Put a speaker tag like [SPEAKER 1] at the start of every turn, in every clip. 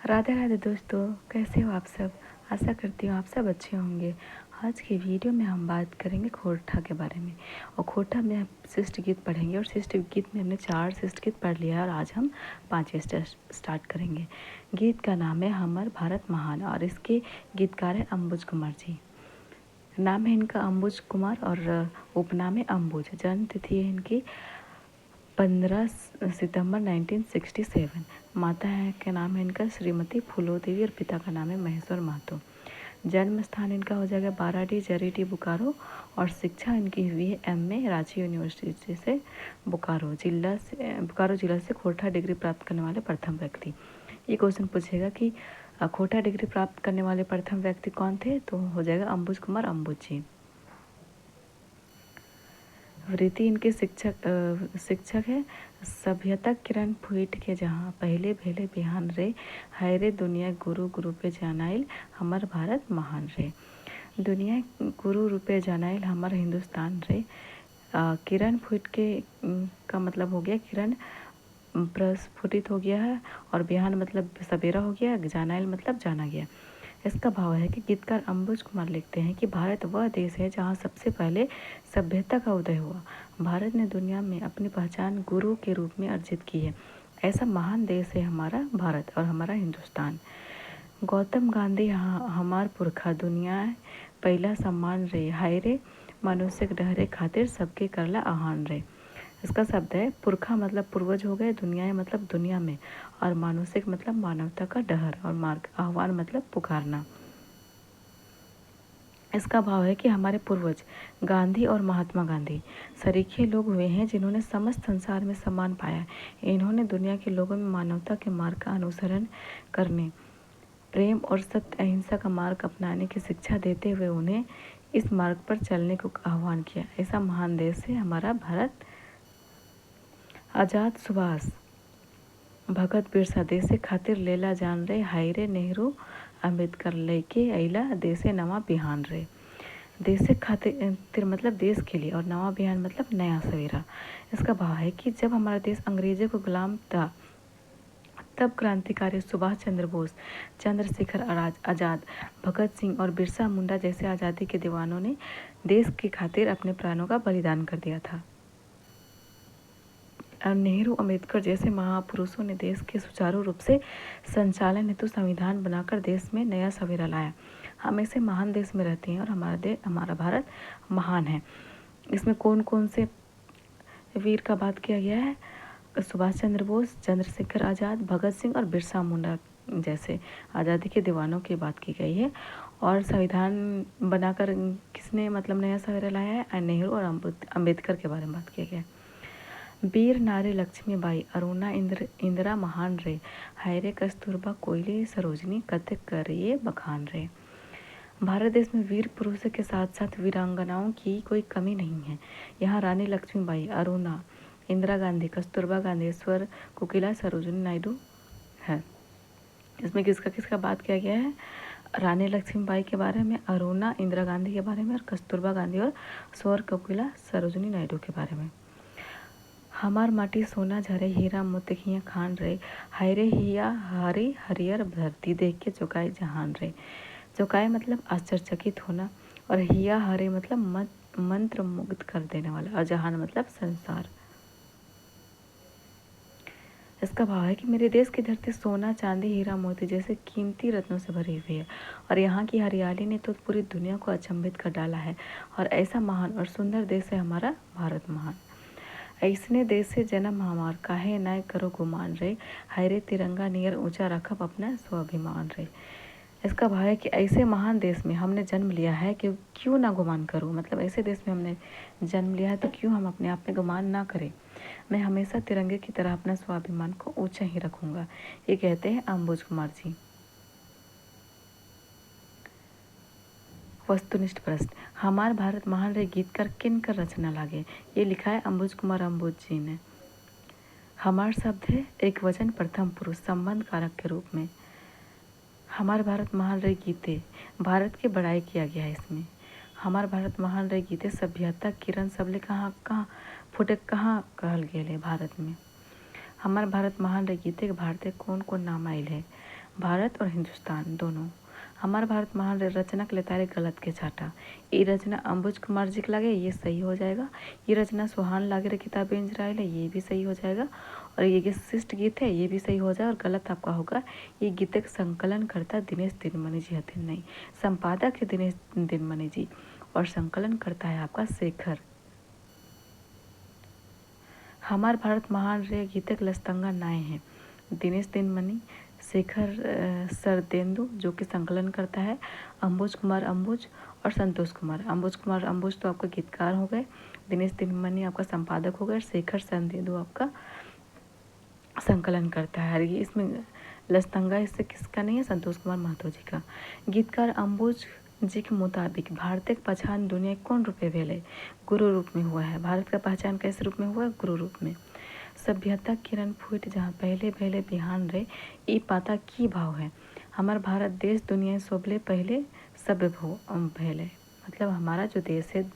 [SPEAKER 1] राधे राधे दोस्तों, कैसे हो आप सब। आशा करती हूँ आप सब अच्छे होंगे। आज की वीडियो में हम बात करेंगे खोरठा के बारे में। और खोरठा में हम शिष्ट गीत पढ़ेंगे और शिष्ट गीत में हमने 4 शिष्ट गीत पढ़ लिया है और आज हम 5वें स्टार्ट करेंगे। गीत का नाम है हमर भारत महान और इसके गीतकार हैं अंबुज कुमार जी। नाम है इनका अंबुज कुमार और उपनाम है अंबुज। जन्म तिथि है इनकी 15 सितंबर 1967। माता है का नाम है इनका श्रीमती फूलो देवी और पिता का नाम है महेश्वर महतो। जन्म स्थान इनका हो जाएगा बाराडी जरीडी बोकारो और शिक्षा इनकी हुई है एमए रांची यूनिवर्सिटी से बोकारो जिला से खोरठा डिग्री प्राप्त करने वाले प्रथम व्यक्ति। ये क्वेश्चन पूछेगा कि खोरठा डिग्री प्राप्त करने वाले प्रथम व्यक्ति कौन थे, तो हो जाएगा अंबुज कुमार अंबुज जी। वृत्ति इनके शिक्षक है सभ्यता किरण फूट के जहाँ पहले भेले बिहान रे हाय रे दुनिया गुरु गुरु पे जानाइल हमर भारत महान रे। दुनिया गुरु रूपे जानाइल हमर हिंदुस्तान रे। किरण फूट के का मतलब हो गया किरण प्रस्फुटित हो गया है और बिहान मतलब सवेरा हो गया, जानाइल मतलब जाना गया। इसका भाव है कि गीतकार अंबुज कुमार लिखते हैं कि भारत वह देश है जहाँ सबसे पहले सभ्यता का उदय हुआ। भारत ने दुनिया में अपनी पहचान गुरु के रूप में अर्जित की है। ऐसा महान देश है हमारा भारत और हमारा हिंदुस्तान। गौतम गांधी हमार पुरखा दुनिया पहला सम्मान रे हाय रे मनुष्य डहरे खातिर सबके करला आहान रे। इसका शब्द है पुरखा मतलब पूर्वज हो गए, दुनिया मतलब दुनिया में, और मानुषिक मतलब मानवता का डहर और मार्ग, आह्वान मतलब पुकारना। इसका भाव है कि हमारे पूर्वज गांधी और महात्मा गांधी सरीखे लोग हुए हैं जिन्होंने समस्त संसार में सम्मान पाया। इन्होंने दुनिया के लोगों में मानवता के मार्ग का अनुसरण करने, प्रेम और सत्य अहिंसा का मार्ग अपनाने की शिक्षा देते हुए उन्हें इस मार्ग पर चलने को आह्वान किया। ऐसा महान देश है हमारा भारत। आजाद सुभाष भगत बिरसा देशे खातिर लेला जान रे हाय रे नेहरू अम्बेडकर लेके अइला देशे नवा बिहान रे। देशे खातिर मतलब देश के लिए और नवा बिहान मतलब नया सवेरा। इसका भाव है कि जब हमारा देश अंग्रेजों को गुलाम था तब क्रांतिकारी सुभाष चंद्र बोस, चंद्रशेखर आजाद, भगत सिंह और बिरसा मुंडा जैसे आज़ादी के दीवानों ने देश के खातिर अपने प्राणों का बलिदान कर दिया था। और नेहरू अम्बेडकर जैसे महापुरुषों ने देश के सुचारू रूप से संचालन हेतु संविधान बनाकर देश में नया सवेरा लाया। हम ऐसे महान देश में रहते हैं और हमारा भारत महान है। इसमें कौन कौन से वीर का बात किया गया है? सुभाष चंद्र बोस, चंद्रशेखर आज़ाद, भगत सिंह और बिरसा मुंडा जैसे आज़ादी के दीवानों की बात की गई है। और संविधान बनाकर किसने मतलब नया सवेरा लाया है? नेहरू और अम्बेडकर के बारे में बात किया गया है। वीर नारी लक्ष्मीबाई, अरुणा इंदिरा महान रे, हायरे कस्तूरबा कोयले सरोजनी कतक करिए बखान रे। भारत देश में वीर पुरुषों के साथ साथ वीरांगनाओं की कोई कमी नहीं है। यहाँ रानी लक्ष्मीबाई, अरुणा, इंदिरा गांधी, कस्तूरबा गांधी, स्वर कोकिला सरोजनी नायडू है। इसमें किसका किसका बात किया गया है? रानी लक्ष्मीबाई के बारे में, अरुणा इंदिरा गांधी के बारे में और कस्तूरबा गांधी और स्वर कोकिला सरोजनी नायडू के बारे में। हमार माटी सोना झरे हीरा मोतिया खान रे, हाय रे हिया हरी हरियर धरती देख के चौकाए जहान रे। चौकाए मतलब आश्चर्यचकित होना और हिया हरे मतलब मंत्र मुग्ध कर देने वाला और जहान मतलब संसार। इसका भाव है कि मेरे देश की धरती सोना चांदी हीरा मोती जैसे कीमती रत्नों से भरी हुई है और यहाँ की हरियाली ने तो पूरी दुनिया को अचंभित कर डाला है। और ऐसा महान और सुंदर देश है हमारा भारत महान। ऐसने देश से जन्म हमार काहे नाय करो गुमान रे, हाय रे तिरंगा नियर ऊंचा रखब अपना स्वाभिमान रे। इसका भाव है कि ऐसे महान देश में हमने जन्म लिया है कि क्यों ना गुमान करूं, मतलब ऐसे देश में हमने जन्म लिया है तो क्यों हम अपने आप में गुमान ना करें। मैं हमेशा तिरंगे की तरह अपना स्वाभिमान को ऊंचा ही रखूंगा। ये कहते हैं अंबुज कुमार जी। वस्तुनिष्ठ प्रश्न, हमार भारत महान रे गीतकार किन कर रचना लागे? ये लिखा है अंबुज कुमार अंबुज जी ने। हमार शब्द है एक वचन प्रथम पुरुष संबंध कारक के रूप में। हमार भारत महान रे गीते, भारत की बड़ाई किया गया है इसमें। हमार भारत महान रे गीते सभ्यता किरण सबले कहाँ कहाँ फुटे कहाँ कहल गेल है भारत में। हमार भारत महान रे गीते के भारत कौन कौन नाम आयल है? भारत और हिंदुस्तान दोनों। हमारा भारत महान रचना के लेता है गलत के छाटा। ये रचना अंबुज कुमार जी के लगे, ये सही हो जाएगा। ये रचना सुहान लागे रे किताबें इंजराइल है, ये भी सही हो जाएगा। और ये शिष्ट गीत है, ये भी सही हो जाए। और गलत आपका होगा, ये गीत का संकलन करता दिनेश दिनमणि जी हथिन, नहीं, संपादक है दिनेश दिनमणि जी और संकलन करता है आपका शेखर। हमार भारत महान रे गीतक लस्तंगा नाय हैं दिनेश दिनमणि, शेखर सरदेंदु जो कि संकलन करता है, अंबुज कुमार अंबुज और संतोष कुमार। अंबुज कुमार अंबुज तो आपका गीतकार हो गए, दिनेश दिनमणि आपका संपादक हो गए, शेखर सरदेंदु आपका संकलन करता है। ये इसमें लस्तंगा इससे किसका नहीं है, संतोष कुमार महतो जी का। गीतकार अंबुज जी के मुताबिक भारत की पहचान दुनिया कौन रूपे भेले, गुरु रूप में हुआ है। भारत का पहचान कैसे रूप में हुआ है, गुरु रूप में। सभ्यता किरण फूट जहाँ पहले पहले बिहान रे, ई पाता की भाव है। हमारा भारत देश दुनिया सोबले पहले सभ्य भैले, मतलब हमारा जो देश है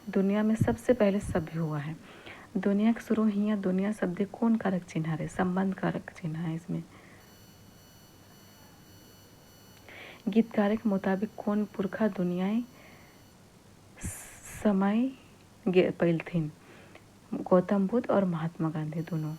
[SPEAKER 1] दुनिया में सबसे पहले सभ्य हुआ है। दुनिया के शुरू ही दुनिया शब्द कौन कारक चिन्ह है, संबंध कारक चिन्ह है इसमें। गीतकार के मुताबिक कौन पुरखा दुनियाएं समय पैलथिन, गौतम बुद्ध और महात्मा गांधी दोनों।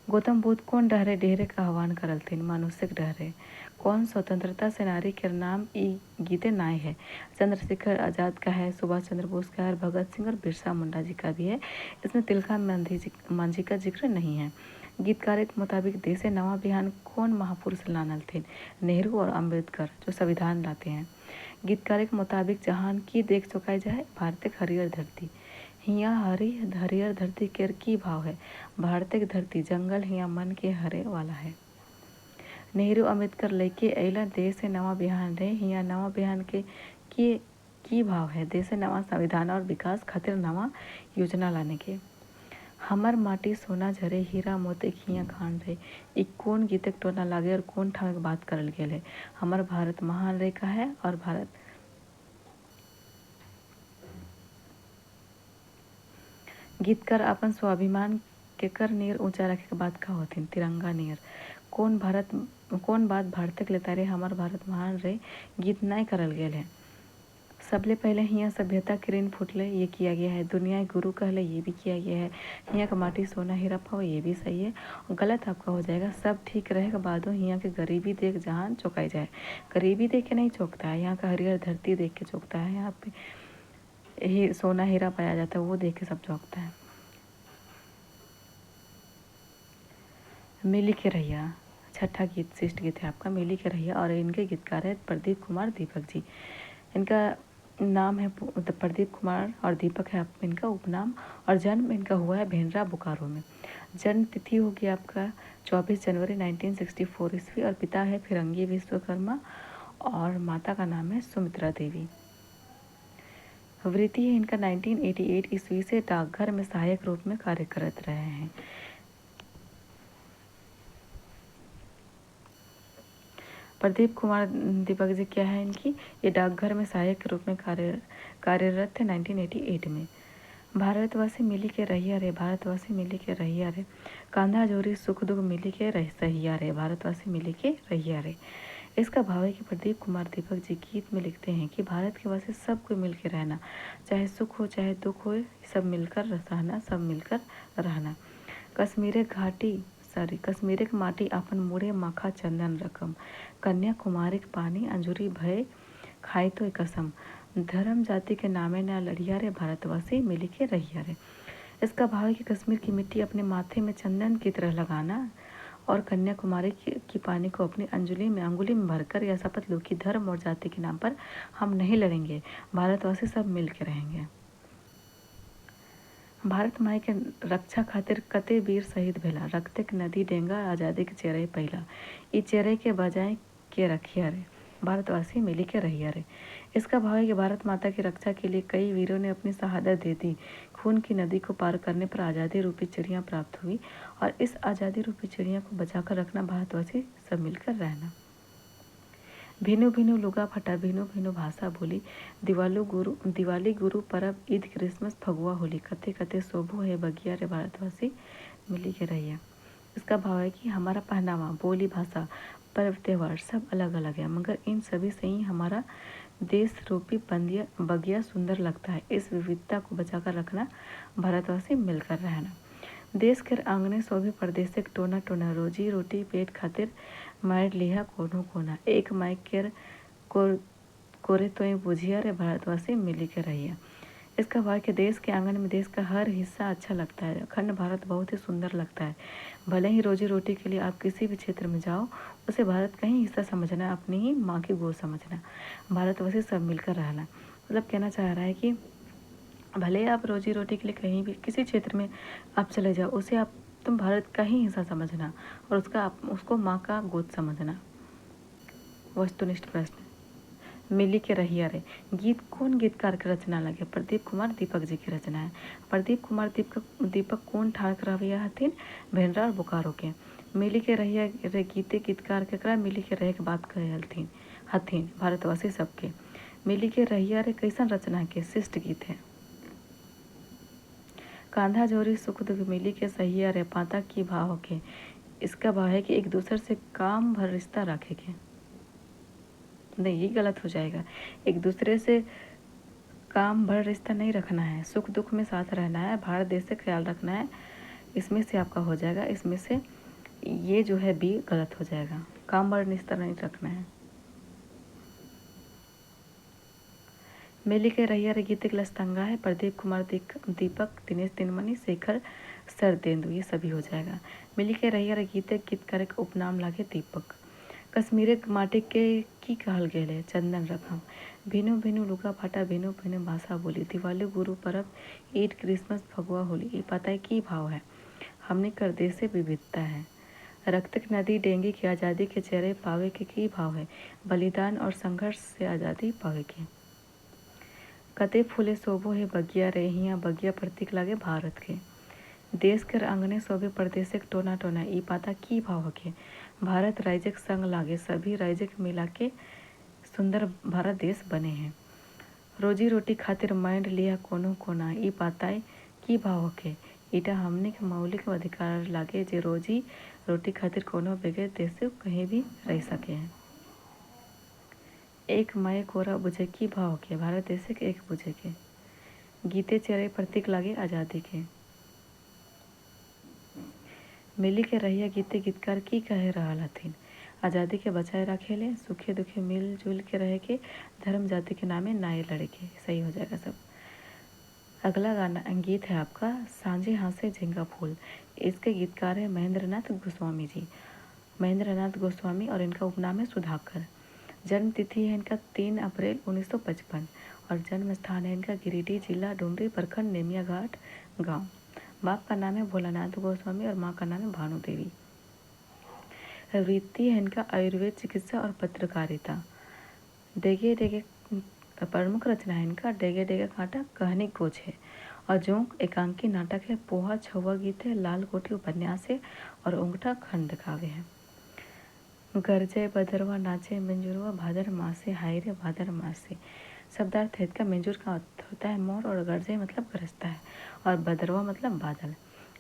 [SPEAKER 1] गौतम बुद्ध कौन डहरे डेहरे का आह्वान करल थिन, मानुषिक डहरे। कौन स्वतंत्रता सेनानी के नाम ई गीते नाय है, चंद्रशेखर आज़ाद का है, सुभाष चंद्र बोस का है, भगत सिंह और बिरसा मुंडा जी का भी है। इसमें तिलका मांझी का जिक्र नहीं है। गीतकार के मुताबिक देशे नवा बिहान कौन महापुरुष लानल थे, नेहरू और अम्बेडकर जो संविधान लाते हैं। गीतकार के मुताबिक जहान की देख चुकाई जाए भारत हरियर धरती, हिया हरी हरियर धरती केर की भाव है, भारत की धरती जंगल हिया मन के हरे वाला है। नेहरू अम्बेडकर लेके अला देश से नवा बिहान रे, हिया नवा बिहान के की भाव है, देश से नवा संविधान और विकास खातिर नवा योजना लाने के। हमर माटी सोना झरे हीरा मोती हिया खान रे, ई कौन गीतक टोना लागे और कौन ठाम के बात करल गेल है। हमर भारत महान रे का है और भारत गीतकार अपन स्वाभिमान के कर नियर ऊंचा रखे के बात का होथिन, तिरंगा नियर। कौन बात भारत के लेता रे, हमार भारत महान रे गीत नहीं करल गेल है। सबले पहले हिया सभ्यता किरण फुटले, ये किया गया है। दुनिया गुरु कहले, ये भी किया गया है। हिया का माटी सोना हीरा पाओ, ये भी सही है। और गलत आपका हो जाएगा, सब ठीक रहेगा बादो हिया के गरीबी देख जहान चौंकाई जाए। गरीबी देख के नहीं चौंकता है, यहाँ का हरियर धरती देख के चौंकता है। यहाँ पे ही सोना हीरा पाया जाता है, वो देख के सब चौंकता है। मिली के रहिया छठा गीत श्रेष्ठ गीत है आपका, मिली के रहिया। और इनके गीतकार है प्रदीप कुमार दीपक जी। इनका नाम है प्रदीप कुमार और दीपक है इनका उपनाम। और जन्म इनका हुआ है भेंडरा बोकारो में। जन्म तिथि होगी आपका 24 जनवरी 1964 ईस्वी। और पिता है फिरंगी विश्वकर्मा और माता का नाम है सुमित्रा देवी। वृत्ति है इनका 1988 ईस्वी से डाकघर में सहायक रूप में कार्य करते रहे हैं। प्रदीप कुमार दीपक जी क्या है इनकी, ये डाकघर में सहायक के रूप में कार्यरत थे 1988 में। भारतवासी मिली के रहिया रे, भारतवासी मिली के रहिया रे, कांधा जोरी सुख दुख मिली के रह सहिया रे, भारतवासी मिली के रहिया रे। इसका भाव है कि प्रदीप कुमार दीपक जी गीत में लिखते हैं कि भारत के वासी सबको मिल के रहना, चाहे सुख हो चाहे दुख हो, सब मिलकर रहना, सब मिलकर रहना। कश्मीर के माटी अपन मुड़े माखा चंदन रकम, कन्याकुमारी के पानी अंजुरी भय खाई तो कसम, धर्म जाति के नामे ना लड़िया रे, भारतवासी मिली के रहिया रे। इसका भाव है कि कश्मीर की मिट्टी अपने माथे में चंदन की तरह लगाना और कन्याकुमारी की पानी को अपनी अंगुली में भरकर यह शपथ लो कि धर्म और जाति के नाम पर हम नहीं लड़ेंगे, भारतवासी सब मिल के रहेंगे। भारत माई के रक्षा खातिर कते वीर शहीद भेला, रक्ते के नदी डेंगा आज़ादी के चेहरे पहला, ई चेहरे के बजाय के रखिया रे, भारतवासी मिली के रहिया रे। इसका भाव है कि भारत माता की रक्षा के लिए कई वीरों ने अपनी शहादत दे दी। खून की नदी को पार करने पर आज़ादी रूपी चिड़िया प्राप्त हुई और इस आज़ादी रूपी चिड़िया को बचाकर रखना, भारतवासी सब मिलकर रहना। भिनु भिनु लुगा फटा, भिनु भिनु भाषा बोली, दिवाली गुरु परब ईद क्रिसमस फगुआ होली, कते कते शोभो है बगिया रे, भारतवासी मिली के रहिया। इसका भाव है कि हमारा पहनावा बोली भाषा पर्व त्योहार सब अलग अलग है, मगर इन सभी से ही हमारा देश रूपी बगिया सुंदर लगता है। इस विविधता को बचाकर रखना, भारतवासी मिलकर रहना। देश के आंगने शोभे परदेशक टोना टोना, रोजी रोटी पेट खातिर मार लिया कोनो कोना। एक माइक केर कोरे तो बुझिया रे, भारतवासी मिली के रहिया। इसका भाव कि देश के आंगन में देश का हर हिस्सा अच्छा लगता है। अखंड भारत बहुत ही सुंदर लगता है। भले ही रोजी रोटी के लिए आप किसी भी क्षेत्र में जाओ, उसे भारत का ही हिस्सा समझना, अपनी ही माँ की गोद समझना। भारतवासी सब मिलकर रहना, मतलब कहना चाह रहा है कि भले आप रोजी रोटी के लिए कहीं भी किसी क्षेत्र में आप चले जाओ, उसे आप तुम भारत का ही हिस्सा समझना और उसको माँ का गोद समझना। वस्तुनिष्ठ प्रश्न, मिली के रहिया रे गीत कौन गीतकार के रचना लगे? प्रदीप कुमार दीपक जी की रचना है। प्रदीप कुमार दीपक कौन ठाक रहिया हथिन? भेंडरा और बोकारो के। मिली के रहिया रे गीते गीतकार केकरा मिली के रहे के बात कहे हथिन? भारतवासी सबके। मिली के रहिया रे कैसन रचना के? शिष्ट गीत है। कांधा जोरी सुख दुख मिली के सहिया रे, पाता की भाव के। इसका भाव है कि एक दूसरे से काम भर रिश्ता रखे के। नहीं, ये गलत हो जाएगा। एक दूसरे से काम भर रिश्ता नहीं रखना है, सुख दुख में साथ रहना है, भारत देश से ख्याल रखना है। इसमें से आपका हो जाएगा, इसमें से ये जो है बी गलत हो जाएगा। काम भर रिश्ता नहीं रखना है। मिली के रहिया रे गीत लस्तंगा है। प्रदीप कुमार दीपक दिनेश दिनमणि शेखर सरदेंदु, ये सभी हो जाएगा। मिली के रहिया रे गीतकार के उपनाम लागे दीपक। कश्मीर माटी के की कहल गेले? चंदन रकम। भिनु भिनु लुगा फाटा, भिनु भिनु भाषा बोली। दिवाली गुरु परब, ईद क्रिसमस फगुआ होली। ये पता है की भाव है? हमने कर देश से विविधता है। रक्तक नदी डेंगी की आज़ादी के चेहरे पावे के की भाव है? बलिदान और संघर्ष से आज़ादी पावे के। कते फूले शोभो है बगिया रे, हिया बगिया प्रतीक लागे भारत के। देश कर आंगने शोभे परदेशक टोना टोना, ई पाता की भाव के? भारत राज्यक संग लागे, सभी राज्य मिला के सुंदर भारत देश बने हैं। रोजी रोटी खातिर मांड लिया कोनो कोना, ई पाताए की भाव के? ईटा हमने के मौलिक अधिकार लागे, जे रोजी रोटी खातिर कोनो बगैर देश से कहीं भी रह सके हैं। एक माए कोरा बुझे की भाव के? भारत देश के एक बुझे के। गीते चेहरे प्रतीक लागे आज़ादी के। मिली के रहिया गीते गीतकार की कहे रहल हथिन? आज़ादी के बचाए रखेले, सुखे दुखे मिलजुल के रहे के, धर्म जाति के नामे नाये लड़े के। सही हो जाएगा सब। अगला गाना गीत है आपका सांझे हासे झिंगा फूल। इसके गीतकार है महेंद्रनाथ गोस्वामी जी। महेंद्रनाथ गोस्वामी और इनका उपनाम है सुधाकर। जन्म तिथि है इनका 3 अप्रैल 1955 और जन्म स्थान है इनका गिरिडीह जिला डुमरी प्रखंड नेमिया घाट गाँव। बाप का नाम है भोलानाथ गोस्वामी और माँ का नाम है भानु देवी। वृत्ति है इनका आयुर्वेद चिकित्सा और पत्रकारिता। डेगे डेगे प्रमुख रचना है इनका डेगे डेगे कांटा कहानी कोच है और जोंक एकांकी नाटक है। पोहा छुआ गीत है, लाल कोठी उपन्यास है और उंगठा खंड काव्य है। गरजे बदरवा नाचे मंजूरवा भादर मासे, हाय रे भादर मासे। शब्दार्थ है इसका मंजूर का अर्थ होता है मोर और गरजे मतलब गरजता है और बदरवा मतलब बादल।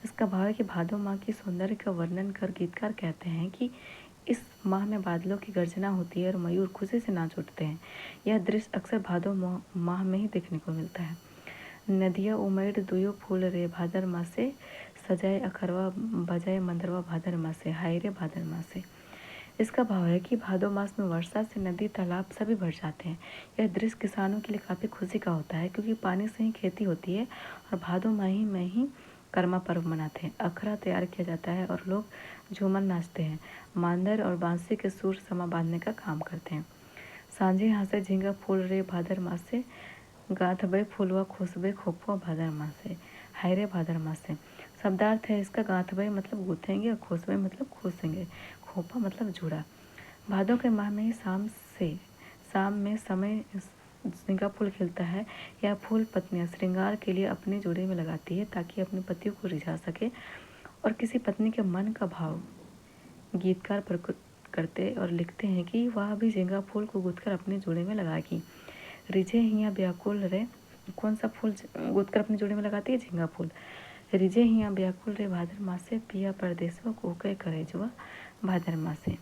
[SPEAKER 1] इसका भाव है कि भादो माह की सौंदर्य का वर्णन कर गीतकार कहते हैं कि इस माह में बादलों की गर्जना होती है और मयूर खुशी से नाच उठते हैं। यह दृश्य अक्सर भादो माह में ही देखने को मिलता है। नदिया उमैर दुयो फूल रे, भादर मासे सजाए अखरवा बजाए मंदरवा, भादर मासे हाय रे भादर मासे। इसका भाव है कि भादो मास में वर्षा से नदी तालाब सभी भर जाते हैं। यह दृश्य किसानों के लिए काफ़ी खुशी का होता है क्योंकि पानी से ही खेती होती है और भादो माही में ही कर्मा पर्व मनाते हैं। अखरा तैयार किया जाता है और लोग झूमर नाचते हैं। मांदर और बांसी के सुर समा बांधने का काम करते हैं। सांझे हासे झींगा फूल रे, भादर मासे गाथबे फूलवा खुशबे खोपवा, भादर मासे हाय रे भादर मासे। शब्दार्थ है इसका गाथबे मतलब गूथेंगे और खुशबे मतलब खुशेंगे, खोपा मतलब जुड़ा। भादों के माह में ही शाम में समय झींगा फूल खिलता है। यह फूल पत्नियां श्रृंगार के लिए अपने जोड़े में लगाती है ताकि अपने पतियों को रिझा सके और किसी पत्नी के मन का भाव गीतकार प्रकट करते और लिखते हैं कि वह भी झींगा फूल को गूंथकर अपने जोड़े में लगाएगी। रिझे हिया व्याकुल रे, कौन सा फूल गूंथकर अपने जोड़े में लगाती है? झींगा फूल। रिझे हिया व्याकुल रे, भादर मासे पिया परदेसवा कोके करे जुआ, भादर मासे।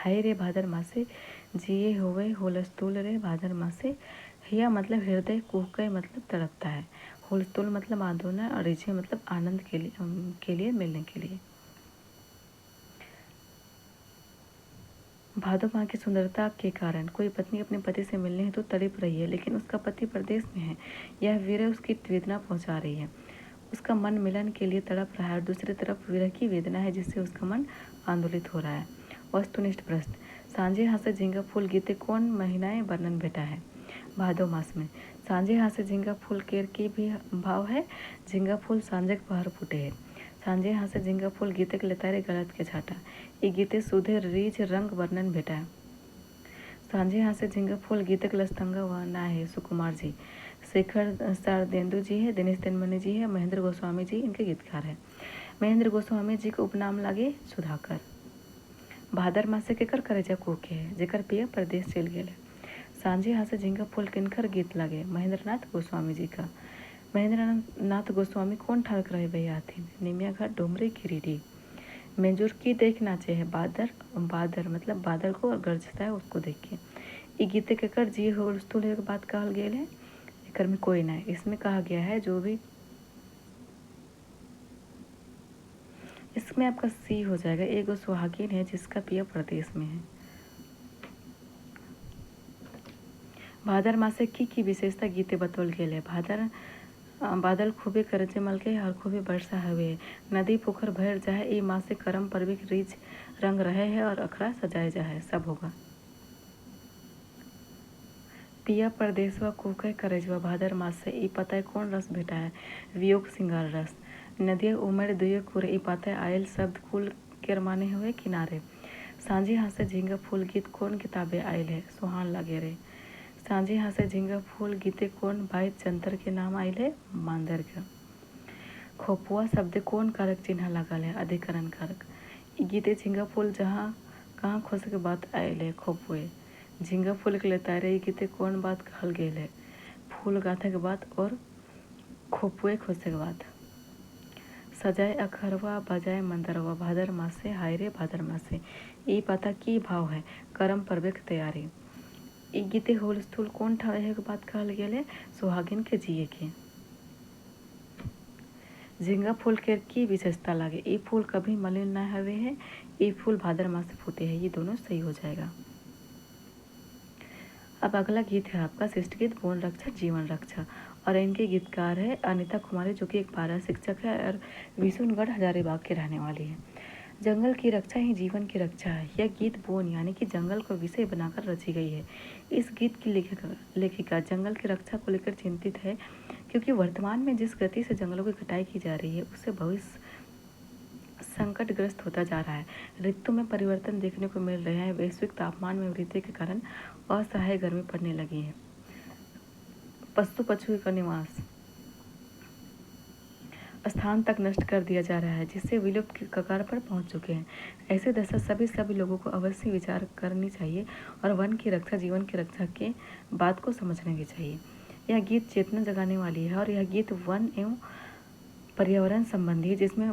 [SPEAKER 1] हाय रे भादर मासे जिए होवे हुलस्थुल रे भादर मासे। हिया मतलब हृदय, कुहके मतलब तड़पता है, हुलस्थुल मतलब आंदोलन और रिझे मतलब आनंद के लिए मिलने के लिए। भादो माह की सुंदरता के कारण कोई पत्नी अपने पति से मिलने हेतु तड़प रही है, लेकिन उसका पति प्रदेश में है। यह विरह उसकी वेदना पहुंचा रही है। उसका मन मिलन के लिए तड़प रहा है और दूसरी तरफ विरह की वेदना है जिससे उसका मन आंदोलित हो रहा है। वस्तुनिष्ठ प्रश्न। सांझे हासे झींगा फूल गीते कौन महीनाएं वर्णन भेटा है? भादो मास में। सांझे हासे झींगा फूल केर की भी भाव है। झींगा फूल सांझक पहर फूटे है। सांझे हासे झींगा फूल गीतक लतारे गलत के छाटा। ये गीते सुधे रीच रंग वर्णन भेटा है। सांझे हासे झींगा फूल गीतक लस्तंगा वना है सुकुमार जी, शेखर शारदेंदु जी है, दिनेश तेनमणि जी है, महेंद्र गोस्वामी जी इनके गीतकार है। महेंद्र गोस्वामी जी का उपनाम लागे सुधाकर। भादर मासे केकर करेजा कूके है, जेकर पिया परदेश चल गेले। सांझे हासे झींगा फूल किनकर गीत लागे? महेंद्रनाथ गोस्वामी जी का। महेंद्रनाथ गोस्वामी कौन ठाक रहे भैया हथिन? निमिया घाट डोमरे गिरिडीह। मेंजूर की देख नाचे है बादर, बादर मतलब बादल को गरजता है उसको देख के। ई गीते के कर जी हो स्थूल के बात कहल गेल है, एकर में कोई ना है। इसमें कहा गया है जो भी, इसमें आपका सी हो जाएगा। एगो सुहागिन है जिसका पिया प्रदेश में है। भादर मासे की विशेषता गीते बतौल गेल है। बादल खूबे करजे मलके और खूबे वर्षा हवे, नदी पोखर भर जाए। ई मासे करम परविक रीच रंग रहे है और अखरा सजाए जाए, सब होगा। पिया परदेसवा कुहके करजवा भादर मास से। ई पताए कौन रस भेटा है? वियोग सिंगार रस। नदिया उमड़ दुयो कुरे। ई पताए आयल शब्द कुल केर माने हुए किनारे। सांझे हासे झींगा फूल गीत कौन किताबे आयल है? सुहान लगे रे। सांझे हासे झींगा फूल गीते कौन भाई जंतर के नाम आयल है? मांदर का। खोपुआ शब्द कौन कारक चिन्ह लगल है? अधिकरण कारक। ई गीते झींगा फूल जहाँ कहाँ खोसे के बात आयल है? खोपुए। झींगा फूल के लतारे गीते कौन बात कहल गेल है? फूल गाथे के बात और खोपुए खोसे के बात। सजाए अखरवा बजाए मंदरवा भादर मासे, हाय रे भादर मासे। ई पता की भाव है? करम परवे के तैयारी। ई गीते होल स्थूल कौन ठावे के बात कहल गेल है? सुहागिन के जिए के। झींगा फूल के की विशेषता लागे? ये फूल कभी मलिन न हवे है। ये फूल भादर मास से फूटे हैं। ये दोनों सही हो जाएगा। अब अगला गीत है आपका शिष्ट गीत वन रक्षा जीवन रक्षा, और इनके गीतकार है अनिता कुमारी, जो कि एक पारा शिक्षक है और विशुनगढ़ हजारीबाग के रहने वाली है। जंगल की रक्षा ही जीवन की रक्षा है। यह गीत बोन यानी कि जंगल को विषय बनाकर रची गई है। इस गीत की लेखिका जंगल की रक्षा को लेकर चिंतित है, क्योंकि वर्तमान में जिस गति से जंगलों की कटाई की जा रही है उससे भविष्य संकटग्रस्त होता जा रहा है। ऋतु में परिवर्तन देखने को मिल रहे हैं। वैश्विक तापमान में वृद्धि के कारण असहाय गर्मी पड़ने लगी है। पशु पक्षी का निवास स्थान तक नष्ट कर दिया जा रहा है, जिससे विलुप्त की कगार पर पहुंच चुके हैं। ऐसे दशा सभी लोगों को अवश्य विचार करनी चाहिए और वन की रक्षा जीवन की रक्षा के बात को समझना भी चाहिए। यह गीत चेतना जगाने वाली है और यह गीत वन एवं पर्यावरण संबंधी है, जिसमें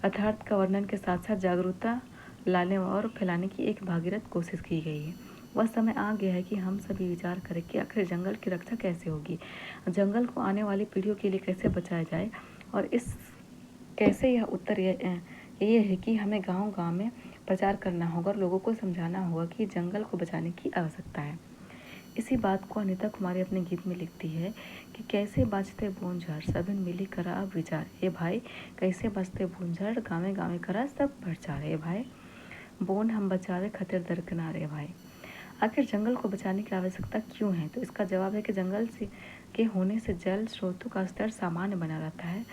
[SPEAKER 1] अर्थात का वर्णन के साथ साथ जागरूकता लाने और फैलाने की एक भागीरथ कोशिश की गई है। वह समय आ गया है कि हम सभी विचार करें कि आखिर जंगल की रक्षा कैसे होगी, जंगल को आने वाली पीढ़ियों के लिए कैसे बचाया जाए। और इस कैसे यह उत्तर ये है कि हमें गांव-गांव में प्रचार करना होगा और लोगों को समझाना होगा कि जंगल को बचाने की आवश्यकता है। इसी बात को अनिता कुमारी अपने गीत में लिखती है कि कैसे बचते बोन झाड़ सभिन मिली करा अब विचार। ए भाई कैसे बचते बोन झाड़ गावे गावे करा सब प्रचार। ए भाई बोन हम बचावे खतिर दरकिनारे। भाई आखिर जंगल को बचाने की आवश्यकता क्यों है? तो इसका जवाब है कि जंगल से के होने से जल स्रोतों का स्तर सामान्य बना रहता है,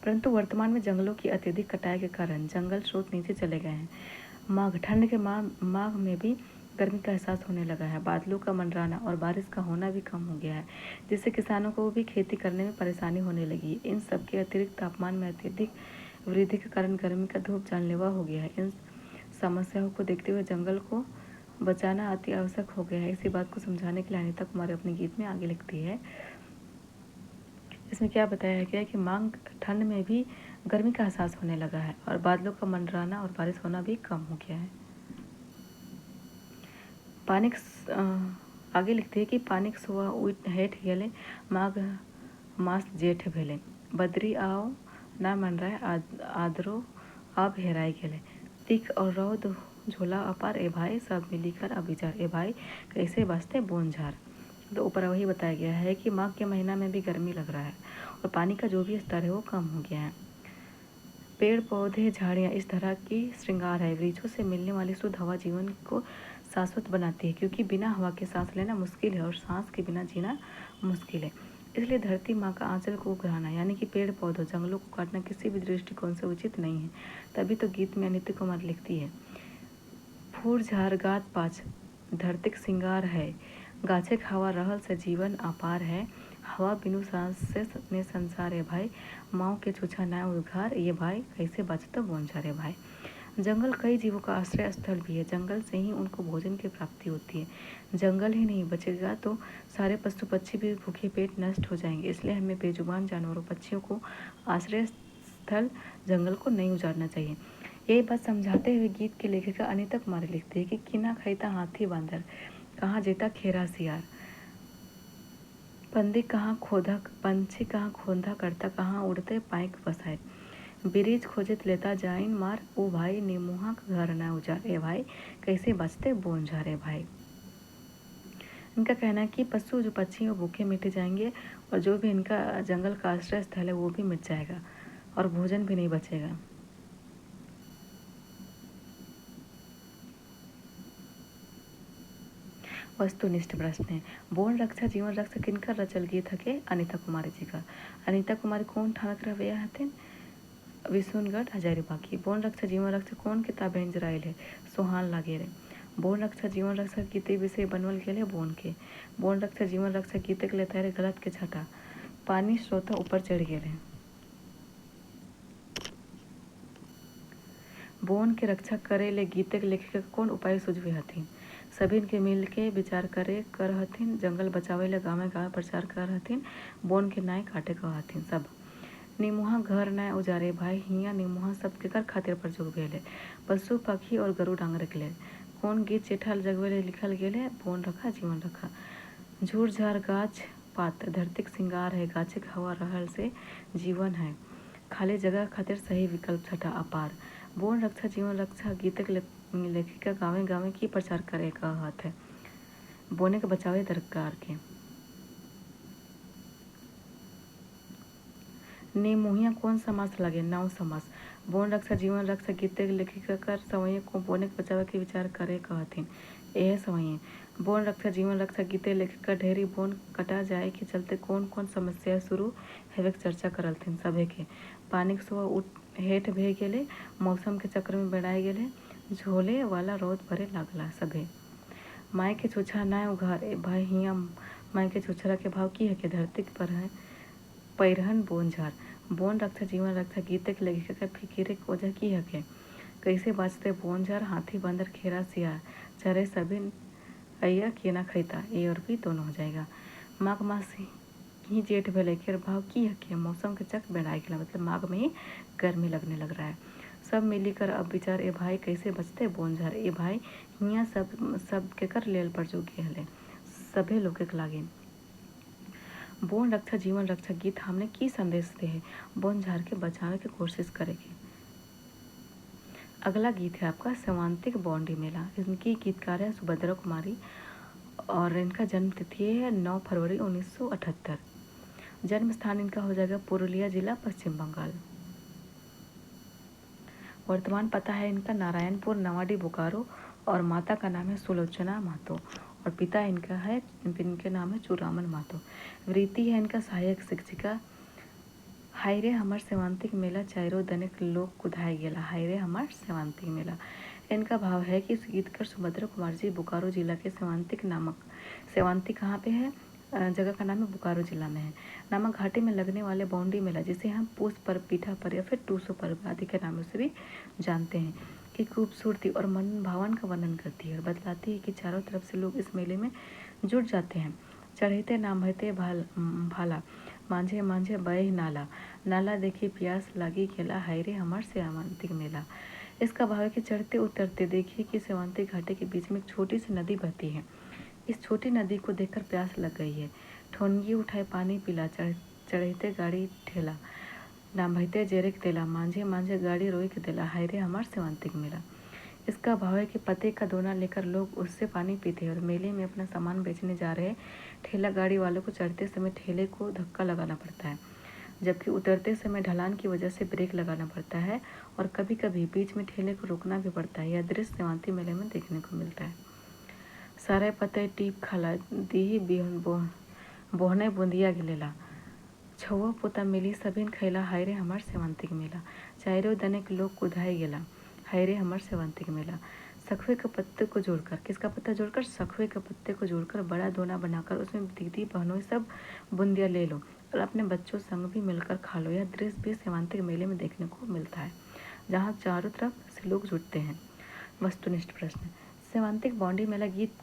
[SPEAKER 1] परंतु वर्तमान में जंगलों की अत्यधिक कटाई के कारण जंगल स्रोत नीचे चले गए हैं। ठंड के माघ में भी गर्मी का एहसास होने लगा है। बादलों का मंडराना और बारिश का होना भी कम हो गया है, जिससे किसानों को भी खेती करने में परेशानी होने लगी। इन सबके अतिरिक्त तापमान में अत्यधिक वृद्धि के कारण गर्मी का धूप जानलेवा हो गया है। इन समस्याओं को देखते हुए जंगल को बचाना अति आवश्यक हो गया है। इसी बात को समझाने के लिए अनिता कुमारी अपने गीत में आगे लिखती है। इसमें क्या बताया गया है कि मांग ठंड में भी गर्मी का एहसास होने लगा है और बादलों का मंडराना और बारिश होना भी कम हो गया है। पानिक आगे लिखते हैं कि पानिक सुबह उठ हेठ गेले माघ मास जेठ भेले बदरी आओ ना मन रहा आदरो अब हेराई गेले तिक और रौद झोला अपार ए भाई सब मिलीकर अब विचार ए भाई कैसे बसते बोनझार। तो ऊपर वही बताया गया है कि माघ के महीना में भी गर्मी लग रहा है और पानी का जो भी स्तर है वो कम हो गया है। पेड़ पौधे झाड़ियाँ इस तरह की श्रृंगार है। वृक्षों से मिलने वाली शुद्ध हवा जीवन को शाश्वत बनाती है, क्योंकि बिना हवा के सांस लेना मुश्किल है और सांस के बिना जीना मुश्किल है। इसलिए धरती माँ का आंचल को उघराना यानी कि पेड़ पौधों जंगलों को काटना किसी भी दृष्टिकोण से उचित नहीं है। तभी तो गीत में अनित्य कुमार लिखती है, फूर झार गात पाछ धरतीक सिंगार है गाछे हवा रहल से जीवन अपार है हवा बिनु सांस से ने संसार है भाई माओ के छुछा ना उद्घार ये भाई कैसे बचता बोनझार है भाई। जंगल कई जीवों का आश्रय स्थल भी है। जंगल से ही उनको भोजन की प्राप्ति होती है। जंगल ही नहीं बचेगा तो सारे पशु पक्षी भी भूखे पेट नष्ट हो जाएंगे। इसलिए हमें बेजुबान जानवरों पक्षियों को आश्रय स्थल जंगल को नहीं उजाड़ना चाहिए। यही बात समझाते हुए गीत के लेखिका अनीता कुमारी लिखती है कि किना खैता हाथी बांदर कहाँ जेता खेरा सियार पंछी कहाँ खोदा करता कहाँ उड़ते पाइक बसाए ब्रिज खोजत लेता जाइन मार ओ भाई निमुहा घर न उजार ए भाई कैसे बचते बोनझार ए भाई। इनका कहना है कि पशु जो पक्षी वो भूखे मिट जाएंगे और जो भी इनका जंगल का आश्रय स्थल है वो भी मिट जाएगा और भोजन भी नहीं बचेगा। वस्तुनिष्ठ प्रश्न है, बोन रक्षा जीवन रक्षा किनका रचल गीत हके अनीता कुमारी जी का। अनीता कुमारी कौन ठाणक रवैया हथिन विसुनगढ़ हजारीबाग की। बोन रक्षा जीवन रक्षा कौन किताब जराइल है सोहान लागे रे। बोन रक्षा जीवन रक्षा गीते विषय बनवल गेले बोन के। बोन रक्षा जीवन रक्षा गीते के लेता है गलत के छठा पानी स्रोत ऊपर चढ़ गेले। बोन के रक्षा करे ले गीते के लेखिका कौन उपाय सुझवे हथिन। सभी के मिल के विचार करे कर हथिन जंगल बचावे ले गाँव गाँव प्रचार कर हथिन बोन के नाय काटे कह हथिन सब। निमुहा घर नाय उजारे भाई हिया निमुहा सब केकर खातिर प्रयोग भेले पशु पक्षी और गरु डांगर के लिए। कौन गीत चिठल जगवे ले लिखल गेले बोन रखा जीवन रखा। झूर झार गाछ पात धरतीक सिंगार है गाछिक हवा रहल से जीवन है खाली जगह खातिर सही विकल्प छठा अपार। बोन रक्षा जीवन रक्षा गीतक लेखिका गाँवे गाँवे की प्रचार करे का हाथ है बोने के बचावे दरकार के। निमुहिया कौन समास लगे नव समास। बोन रक्षा जीवन रक्षा गीते लेखिका कर समय को बोने के बचावे के विचार करे कहथिन यह समय। बोन रक्षा जीवन रक्षा गीते लेखिका ढेरी बोन कटा जाए के चलते कौन कौन समस्या शुरू हेवे चर्चा करलथिन सभे के। पानी के सुबह उठ हेठ भे गेले मौसम के चक्र में बेड़ाए गेले झोले वाला रोद भरे लागला सभे। माय के छुछा ना उघार ए भाई हिया माय के छुछरा के भाव की है के धरती पर है पैरहन बोनझार। बोन रक्षा जीवन रक्षा गीते के लेखिका के फिकिरे वजह की है के कैसे बाँचते बोनझार हाथी बंदर खेरा सियार चरे सभी अय्या केना खैता ये और भी दोनों हो जाएगा। माघ मास ही जेठ भेले के भाव की है के मौसम के चक बेड़ाई गेला मतलब माघ में ही गर्मी लगने लग रहा है। सब मिलीकर अब विचार ए भाई कैसे बचते बोनझार ए भाई हियाँ सब के कर लेल पर जो हले सभे लोग के लागे। बोन रक्षा जीवन रक्षा गीत हमने की संदेश दे है बोनझार के बचाने की कोशिश करेगी। अगला गीत है आपका सेवांतिक बॉन्डी मेला। इनकी गीतकार है सुभद्रा कुमारी और इनका जन्म तिथि है 9 फरवरी 1978। जन्म स्थान इनका हो जाएगा पुरुलिया जिला पश्चिम बंगाल। वर्तमान पता है इनका नारायणपुर नवाडी बोकारो और माता का नाम है सुलोचना महतो और पिता इनके नाम है चूरामन महतो। वृत्ति है इनका सहायक शिक्षिका। हायरे हमार सेवांतिक मेला चारों दनिक लोग कुधाई गेला हायरे हमार सेवांतिक मेला। इनका भाव है कि गीतकार सुभद्रा कुमार जी बोकारो जिला के सेवांतिक कहाँ पे है जगह का नाम है बोकारो जिला में है। नामक घाटी में लगने वाले बाउंडी मेला जिसे हम पूस पर्व पीठा पर्व या फिर टूसो पर्व आदि के नामों से भी जानते हैं की खूबसूरती और मन भावन का वर्णन करती है और बतलाती है कि चारों तरफ से लोग इस मेले में जुट जाते हैं। चढ़ते नाम हते भाला मांझे मांझे बहे नाला, नाला देखी प्यास लागी गेला, हाय रे हमार सेवंतिक मेला। इसका भाव है कि चढ़ते उतरते देखिए कि सेवंतिक घाटी के बीच में एक छोटी सी नदी बहती है। इस छोटी नदी को देखकर प्यास लग गई है। ठोनगी उठाए पानी पिला, चढ़ते गाड़ी ठेला, ना भैते जेरे के देला, मांझे मांझे गाड़ी रोई के देला, हाय रे हमार सेवंतिक मेला। इसका भाव है कि पते का दोना लेकर लोग उससे पानी पीते हैं और मेले में अपना सामान बेचने जा रहे ठेला गाड़ी वालों को चढ़ते समय ठेले को धक्का लगाना पड़ता है, जबकि उतरते समय ढलान की वजह से ब्रेक लगाना पड़ता है और कभी कभी बीच में ठेले को रोकना भी पड़ता है। यह दृश्य सेवंती मेले में देखने को मिलता है। सारे पते टीप खाला, दीही बोहने बूंदिया गिलेला, छुआ पोता मिली सभिन खैला, हाय रे हमार सेवंतिक मेला। चारों दनेक लोग कुदाई गेला, हाय रे हमार सेवंतिक मेला। सखुए के पत्ते को जोड़कर, किसका पत्ता जोड़कर, सखुए के पत्ते को जोड़कर बड़ा दोना बनाकर उसमें दीदी बहनों सब बूंदिया ले लो और अपने बच्चों संग भी मिलकर खा लो। यह दृश्य भी सेवंतिक मेले में देखने को मिलता है, जहाँ चारों तरफ से लोग जुटते हैं। वस्तुनिष्ठ प्रश्न, सेवंतिक बॉन्डी मेला गीत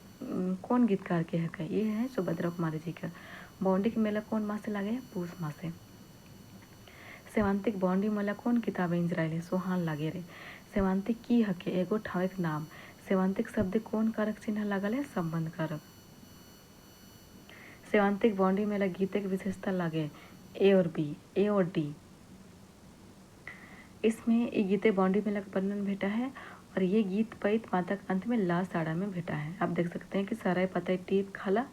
[SPEAKER 1] कौन गीतकार के हक है? ये है सुभद्रा कुमारी जी का। बॉन्डी के मेला कौन मास से लागे है? पूस मास से। सेवंतिक बॉन्डी मेला कौन किताबें इंजराइले? सोहान लागे रे। सेवंतिक की हके एगो ठावेक नाम। सेवंतिक शब्द कौन कारक चिन्ह लागल है? संबंध कारक। सेवंतिक बॉन्डी मेला गीते की विशेषता लागे ए और बी, ए और डी। इसमें ये गीते बॉन्डी मेला का वर्णन भेटा है और ये गीत पैत माता के अंत में लास्ट आड़ा में भेटा है। आप देख सकते हैं कि सारा पता टीप खाला,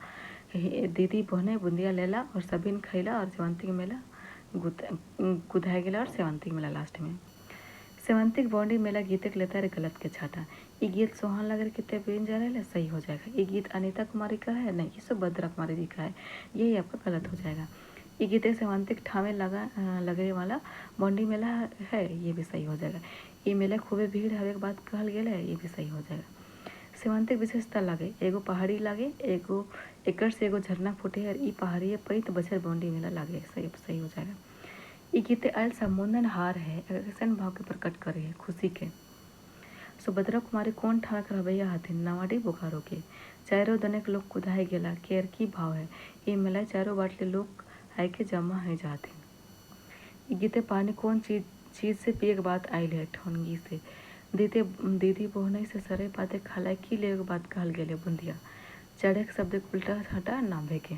[SPEAKER 1] दीदी बहने बूंदिया लेला और सभी खैला और सेवंतिक मेला गुदाया गेला और सेवंतिक मेला लास्ट में। सेवंतिक बॉन्डी मेला गीते के लेता है गलत के छाटा। ये गीत सोहान लगर कितने बेन जा रहा है, सही हो जाएगा। ये गीत अनीता कुमारी का है, नहीं, ये सुभद्रा कुमारी जी का है, यही आपका गलत हो जाएगा। ये गीते सेवंतिक ठावे लगे वाला बॉन्डी मेला है, ये भी सही हो जाएगा। ये मेला खूबे भीड़ हवे के बात कहल गेल है, ये भी सही हो जाएगा। सेवंतिक विशेषता लागे एगो पहाड़ी लागे, एगो एकर से एगो झरना फूटे और ई पहाड़ी पैत बछर बॉन्डी मेला लागे, सही हो जाएगा। ये गीते आयल संबोधन हार है, ऐसन भाव के प्रकट करे है, खुशी के। सुभद्रा कुमारी कौन ठावे कर रवैया हथिन? नवाडी बोकारो के। चारों दनेक लोग कुदाए गेला, केयर की भाव है। ये मेला चारों बाटले लोग आय के जमा है जाते। ये गीते पानी कौन चीज से पिए के बात आयल है? ठोनगी से। दीदी बोहनई से सरे पाते खाला की ले बात कहल गेले बूंदिया। चढ़े के शब्द उल्टा हटा नाभे के।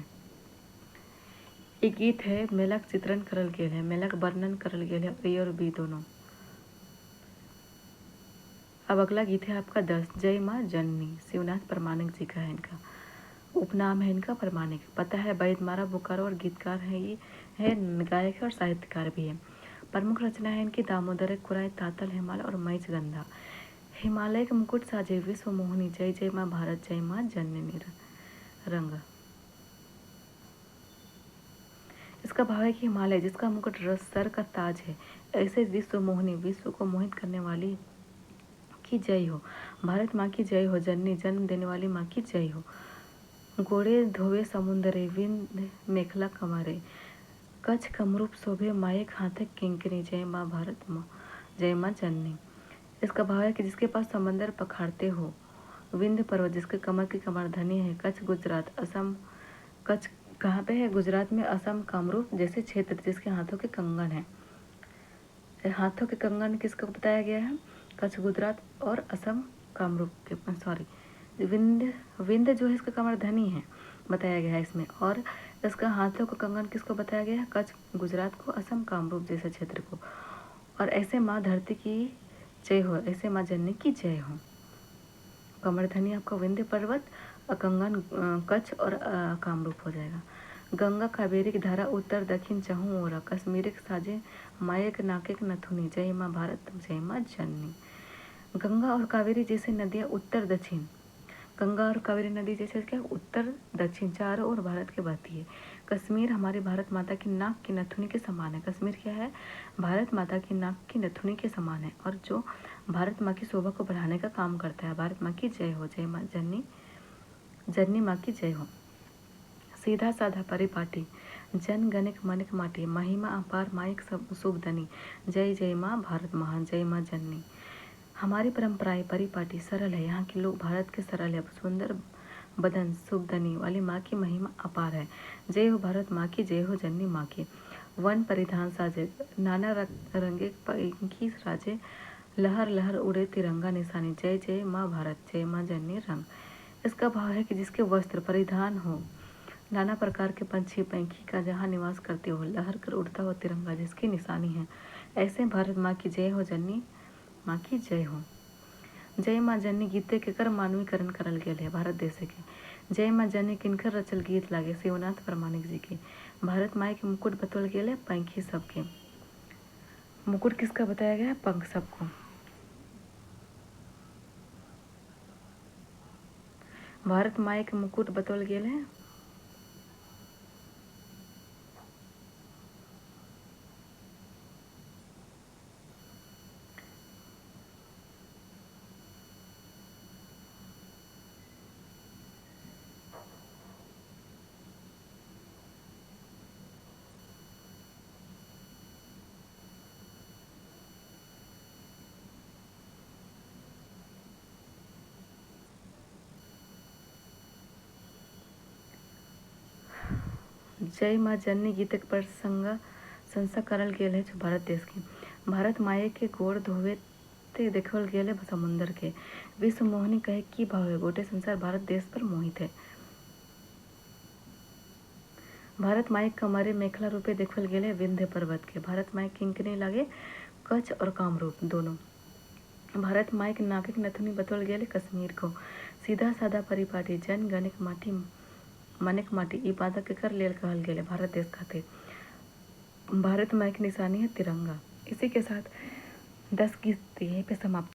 [SPEAKER 1] ये गीत है मेला के चित्रण करल गेल है, मेला का वर्णन करल गेल है, ए और बी दोनों। अब अगला गीत है आपका 10, जय माँ जननी। शिवनाथ परमाणिक जी का है, इनका उपनाम है इनका परमाणिक। पता है बैद मारा बोकारो और गीतकार है, ये है गायक है और साहित्यकार भी है। प्रमुख रचना है इनकी दामोदर कुराय, तातल हिमालय और मैच गंधा। हिमालय के मुकुट साजे विश्व मोहिनी, जय जय माँ भारत, जय माँ जननी रंग। इसका भाव है कि हिमालय जिसका मुकुट सर का ताज है, ऐसे विश्व मोहिनी विश्व को मोहित करने वाली की जय हो। भारत माँ की जय हो, जननी जन्म देने वाली माँ की जय हो। गोड़े धोवे समुंदरे, विंद मेखला कमरे, कच्छ कमरूप शोभे, मायक हाथे किंकरी, जय माँ भारत माँ, जय माँ जननी। इसका भाव है कि जिसके पास समंदर पखाड़ते हो, विंध्य पर्वत जिसके कमर की कमरधनी है, कच्छ गुजरात, असम, कच्छ कहाँ पे है? गुजरात में, असम कामरूप जैसे क्षेत्र जिसके हाथों के कंगन है। हाथों के कंगन किसको बताया गया है? कच्छ गुजरात और असम कामरूप के, सॉरी, विंध्य जो है इसका कमरधनी है बताया गया है इसमें, और इसका हाथों का कंगन किसको बताया गया है? कच्छ गुजरात को, असम कामरूप जैसे क्षेत्र को। और ऐसे माँ धरती की जय हो, ऐसे माँ जननी की जय हो। कमरधनी आपका विंध्य पर्वत, कंगन कच्छ और कामरूप हो जाएगा। गंगा कावेरी की धारा उत्तर दक्षिण चहु ओरा, कश्मीर के साजे मायक नाके नथुनी, जय माँ भारत, जय माँ जननी। गंगा और कावेरी जैसे नदियाँ उत्तर दक्षिण, गंगा और कावेरी नदी जैसे क्या उत्तर दक्षिण चारों ओर भारत के बहती है। कश्मीर हमारी भारत माता की नाक की नथुनी के समान है। कश्मीर क्या है? भारत माता की नाक की नथुनी के समान है और जो भारत माँ की शोभा को बढ़ाने का काम करता है। भारत माँ की जय हो, जय माँ जननी, जननी माँ की जय हो। सीधा साधा परिपाटी, जन गणिक मनिक माटी, महिमा अपार माइक सब शुभ धनी, जय जय माँ भारत महान, जय माँ जननी। हमारी परंपराएं परिपाटी सरल है, यहाँ के लोग भारत के सरल है, सुंदर बदन सुखदनी वाली माँ की महिमा अपार है। जय हो भारत माँ की, जय हो जननी माँ की। वन परिधान साजे नाना रंगे पंखी राजे, लहर लहर उड़े तिरंगा निशानी, जय जय माँ भारत, जय माँ जननी रंग। इसका भाव है कि जिसके वस्त्र परिधान हो नाना प्रकार के पंछी पंखी का जहाँ निवास करते हो, लहर कर उड़ता हुआ तिरंगा जिसकी निशानी है, ऐसे भारत माँ की जय हो, जननी माँ की जय हो। जय माँ जननी गीते के कर मानवीकरण करल गेल है भारत देश के। जय माँ जननी किनकर रचल गीत लागे, शिवनाथ प्रमाणिक जी के। भारत माई के मुकुट बतौल गेल है पंखी सबके। मुकुट किसका बताया गया है? पंख सबको। भारत माई के मुकुट बतौल गेल है जय माँ जननी गीतक प्रशंसा करल गेल है जो भारत देश के। भारत माए के गोड़ धोवे ते देखल गेल है समुंदर के। विश्व मोहिनी कहे की भाव है, गोटे संसार भारत देश पर मोहित है। भारत माई कमरे मेखला रूपे देखल गेल है विंध्य पर्वत के। भारत माई किंकनी लागे कच्छ और कामरूप दोनों। भारत माई के नाकक नथुनी बतौल गेल है कश्मीर को। सीधा सादा परिपाटी जन गणिक माटी मनिक माटी ई बाधा केकर लेल कहल गेल है भारत देश खातिर। भारत माई की निशानी है तिरंगा। इसी के साथ 10 गीत यहीं पे समाप्त।